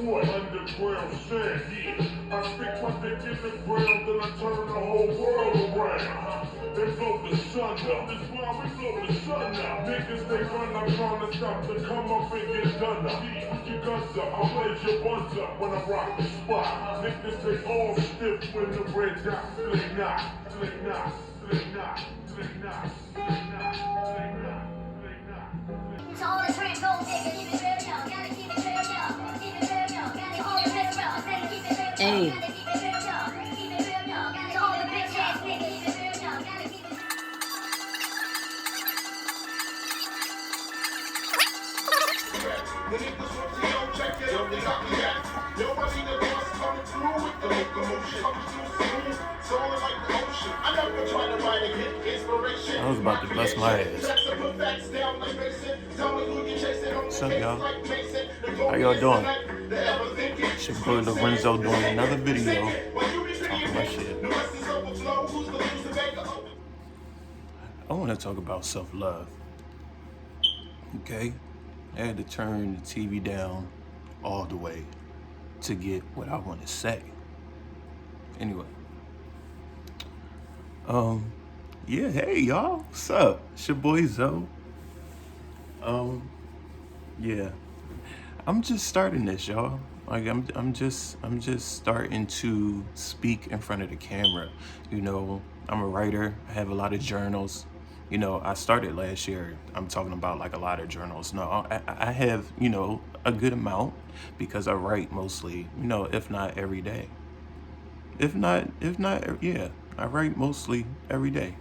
boy, underground sand, yeah. I stick my dick in the ground, then I turn the whole world around. They blow the sun up. This world, we blow the sun up. Niggas, they run up trying to stop to come up and get done up. Put your guns up, I blaze your buns up when I rock the spot. Niggas, they all stiff when the red dot flick not, flick not, flick not, flick not, flick not, flick not, flick not. To all the trench gold diggers, keep it real, yo. Gotta keep it real, yo. Keep it real, yo. Gotta keep it real, yo. Gotta keep it real, yo. Hey. Gotta keep it real, yo. Keep it real, yo. To all the bitch ass niggas, keep it real, yo. Gotta keep it. The niggas from T.O. check it out, they got me back. Yo, I see the bus coming through with the locomotion. Coming through smooth, soaring like the ocean. I never try to write a hit, inspiration. I was about to bust my ass. What's up, y'all? How y'all doing? It's your boy Lorenzo doing another video talking about shit. I want to talk about self-love. Okay? I had to turn the TV down all the way to get what I want to say. Anyway. Yeah, hey y'all, what's up? It's your boy Zoe. Yeah. I'm just starting this, y'all. Like I'm just starting to speak in front of the camera. You know, I'm a writer. I have a lot of journals. You know, I started last year. I'm talking about like a lot of journals. No, I have, you know, a good amount because I write mostly, you know, if not every day. If not, yeah, I write mostly every day,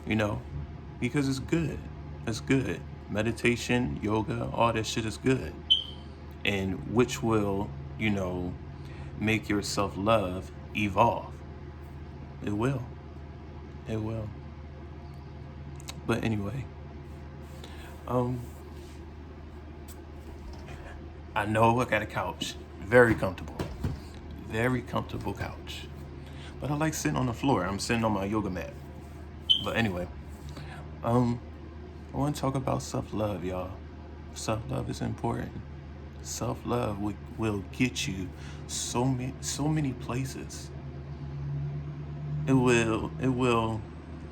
you know, because it's good. It's good. Meditation, yoga, all that shit is good. And which will, you know, make your self-love evolve. It will. It will. But anyway, I know I got a couch, very comfortable couch, but I like sitting on the floor. I'm sitting on my yoga mat. But anyway, I want to talk about self-love, y'all. Self-love is important. Self-love will get you so many places. It will,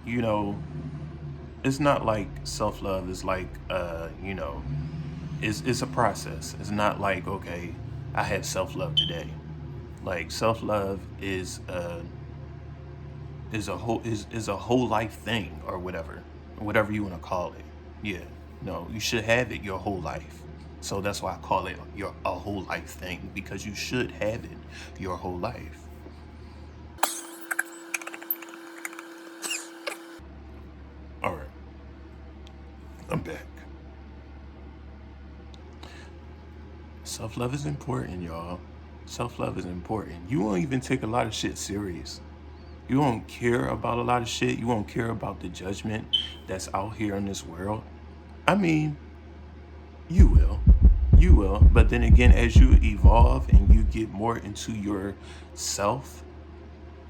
you know, it's not like self-love is like, you know, it's a process. It's not like, okay, I have self-love today. Like self-love is a whole life thing or whatever you want to call it. Yeah, no, you should have it your whole life. So that's why I call it a whole life thing, because you should have it your whole life. All right, I'm back. Self-love is important, y'all. Self-love is important. You won't even take a lot of shit serious. You won't care about a lot of shit. You won't care about the judgment that's out here in this world. I mean, you will. But then again, as you evolve and you get more into yourself,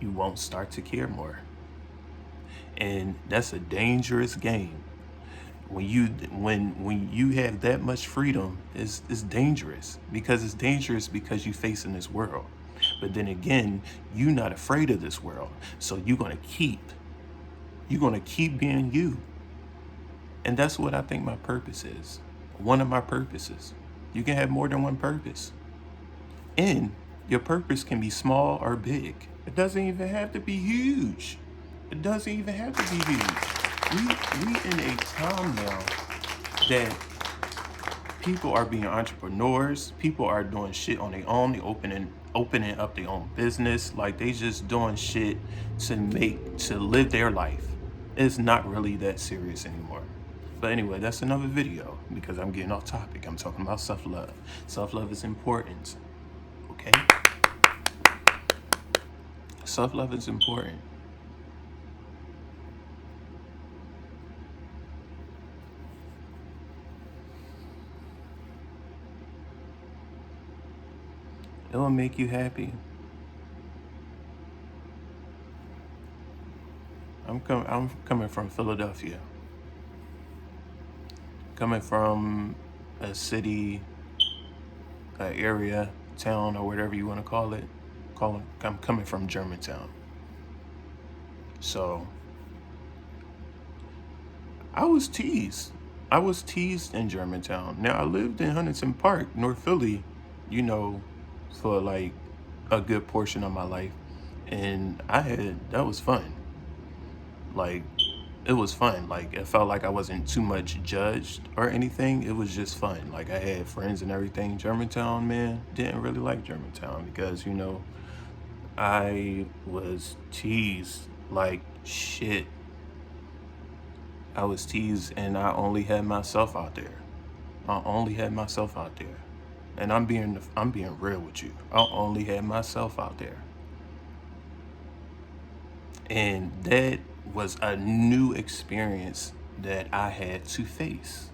you won't start to care more. And that's a dangerous game. When you have that much freedom, it's dangerous. Because you face in this world. But then again, you're not afraid of this world. So you're gonna keep being you. And that's what I think my purpose is. One of my purposes. You can have more than one purpose. And your purpose can be small or big. It doesn't even have to be huge. We in a time now that people are being entrepreneurs. People are doing shit on their own. They opening up their own business. Like they just doing shit to live their life. It's not really that serious anymore. But anyway, that's another video because I'm getting off topic. I'm talking about self-love. Self-love is important. Okay? Self-love is important. It will make you happy. I'm coming from Philadelphia. Coming from a city, an area town or whatever you want to call it. I'm coming from Germantown. So I was teased. I was teased in Germantown. Now I lived in Huntington Park, North Philly, you know, for like a good portion of my life. And that was fun. Like, it was fun. Like, it felt like I wasn't too much judged or anything. It was just fun. Like, I had friends and everything. Germantown, man, didn't really like Germantown because, you know, I was teased like shit. I was teased and I only had myself out there. I only had myself out there. And I'm being real with you. I only had myself out there. And that was a new experience that I had to face.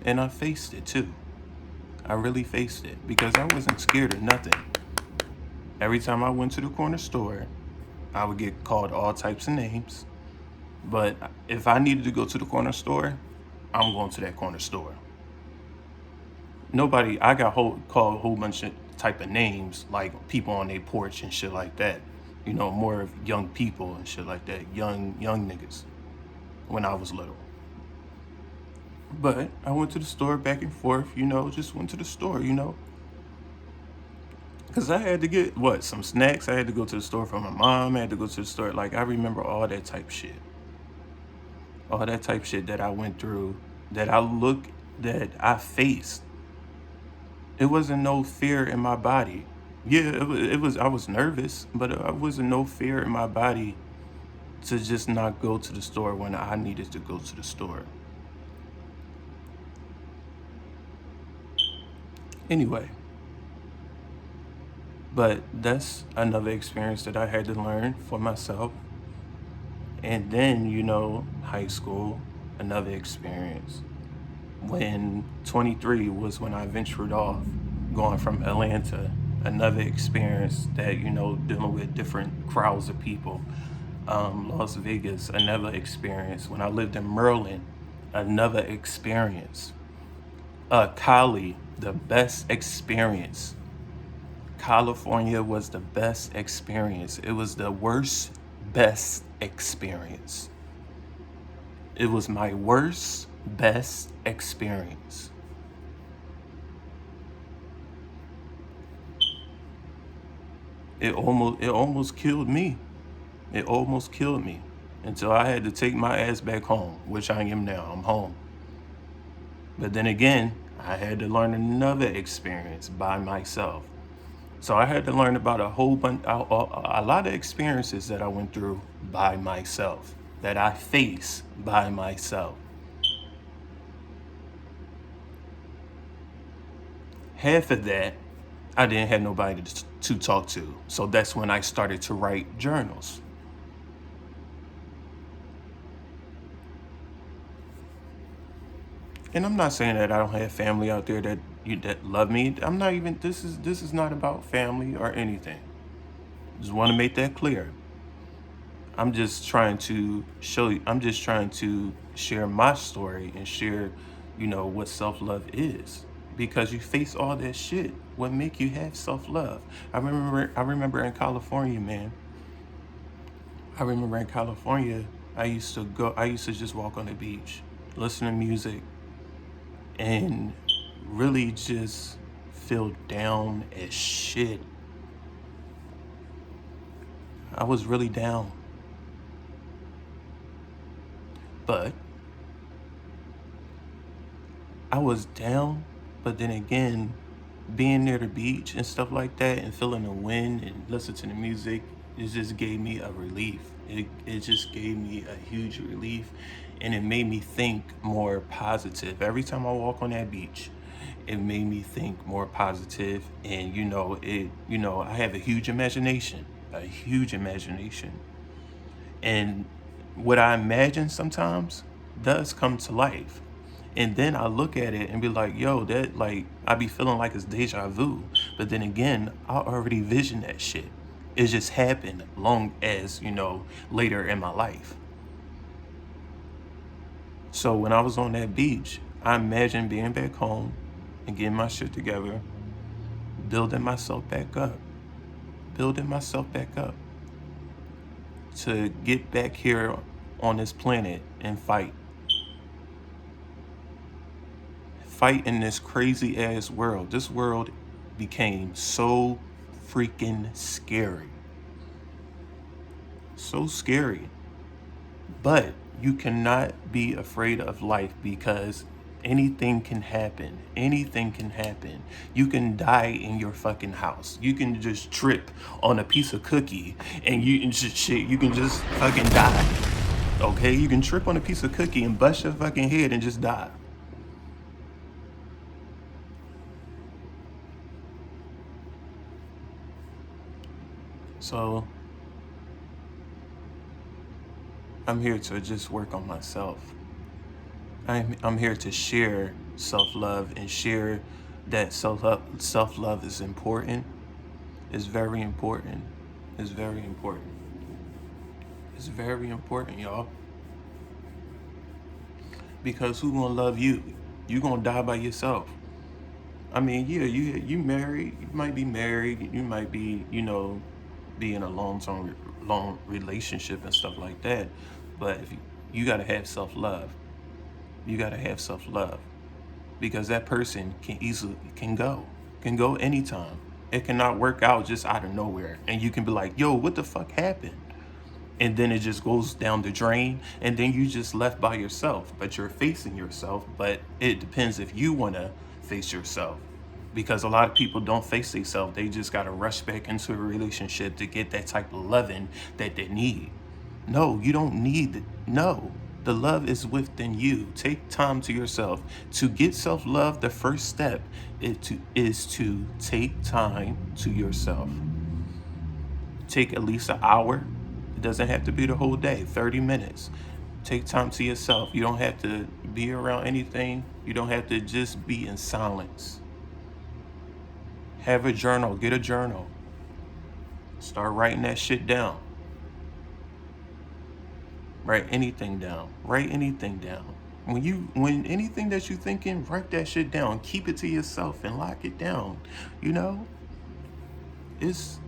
And I faced it too. I really faced it because I wasn't scared of nothing. Every time I went to the corner store, I would get called all types of names. But if I needed to go to the corner store, I'm going to that corner store. I got called a whole bunch of type of names, like people on their porch and shit like that. You know, more of young people and shit like that, young niggas, when I was little. But I went to the store back and forth, you know, just went to the store, you know. Because I had to get, some snacks. I had to go to the store for my mom. I had to go to the store. Like, I remember all that type shit. All that type shit that I went through, that I faced. It wasn't no fear in my body. Yeah, it was. I was nervous, but I wasn't no fear in my body to just not go to the store when I needed to go to the store. Anyway, but that's another experience that I had to learn for myself. And then, you know, high school, another experience. When 23 was when I ventured off, going from Atlanta, another experience that, you know, dealing with different crowds of people. Las Vegas, another experience. When I lived in Maryland, another experience. Cali, the best experience. California was the best experience. It was the worst, best experience. It was my worst, best experience. It almost killed me. It almost killed me until I had to take my ass back home, which I am now. I'm home. But then again, I had to learn another experience by myself. So I had to learn about a lot of experiences that I went through by myself, that I faced by myself. Half of that, I didn't have nobody to talk to. So that's when I started to write journals. And I'm not saying that I don't have family out there that love me. I'm not even. This is not about family or anything. Just want to make that clear. I'm just trying to show you. I'm just trying to share my story and share, you know, what self-love is. Because you face all that shit, what make you have self-love? I remember in California, man. I remember in California, I used to just walk on the beach, listen to music, and really just feel down as shit. I was really down. But I was down, but then again, being near the beach and stuff like that and feeling the wind and listening to the music, it just gave me a relief. It just gave me a huge relief, and it made me think more positive. Every time I walk on that beach, it made me think more positive. And I have a huge imagination. And what I imagine sometimes does come to life. And then I look at it and be like, yo, that, like, I be feeling like it's deja vu. But then again, I already visioned that shit. It just happened long as, later in my life. So when I was on that beach, I imagined being back home and getting my shit together, building myself back up, to get back here on this planet and fight in this crazy ass world. This world became so freaking scary. So scary. But you cannot be afraid of life because anything can happen. Anything can happen. You can die in your fucking house. You can just trip on a piece of cookie and you can just fucking die. Okay? You can trip on a piece of cookie and bust your fucking head and just die. So I'm here to just work on myself. I'm here to share self-love and share that self-love is important. It's very important. It's very important. It's very important, y'all. Because who gonna love you? You gonna die by yourself. I mean, yeah, you married. You might be married. You might be, be in a long relationship and stuff like that. But if you gotta have self-love. You gotta have self-love, because that person can go anytime. It cannot work out just out of nowhere, and you can be like, yo, what the fuck happened? And then it just goes down the drain, and then you just left by yourself. But you're facing yourself. But it depends if you want to face yourself, because a lot of people don't face themselves. They just gotta rush back into a relationship to get that type of loving that they need. No, you don't need it. No. The love is within you. Take time to yourself. To get self-love, the first step is to take time to yourself. Take at least an hour. It doesn't have to be the whole day, 30 minutes. Take time to yourself. You don't have to be around anything. You don't have to just be in silence. Have a journal. Get a journal. Start writing that shit down. Write anything down. Write anything down. When anything that you're thinking, write that shit down. Keep it to yourself and lock it down. It's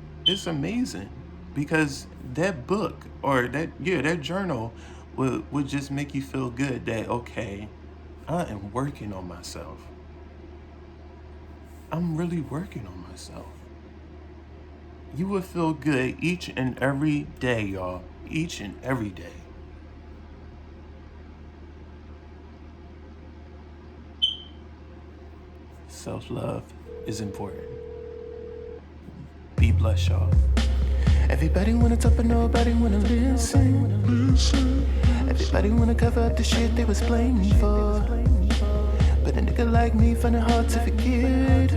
amazing, because that book or that journal would just make you feel good that, okay, I am working on myself. I'm really working on myself. You would feel good each and every day, y'all. Each and every day. Self-love is important. Be blessed, y'all. Everybody wanna talk, but nobody wanna listen. Everybody wanna cover up the shit they was playing for. But a nigga like me find it hard to forget.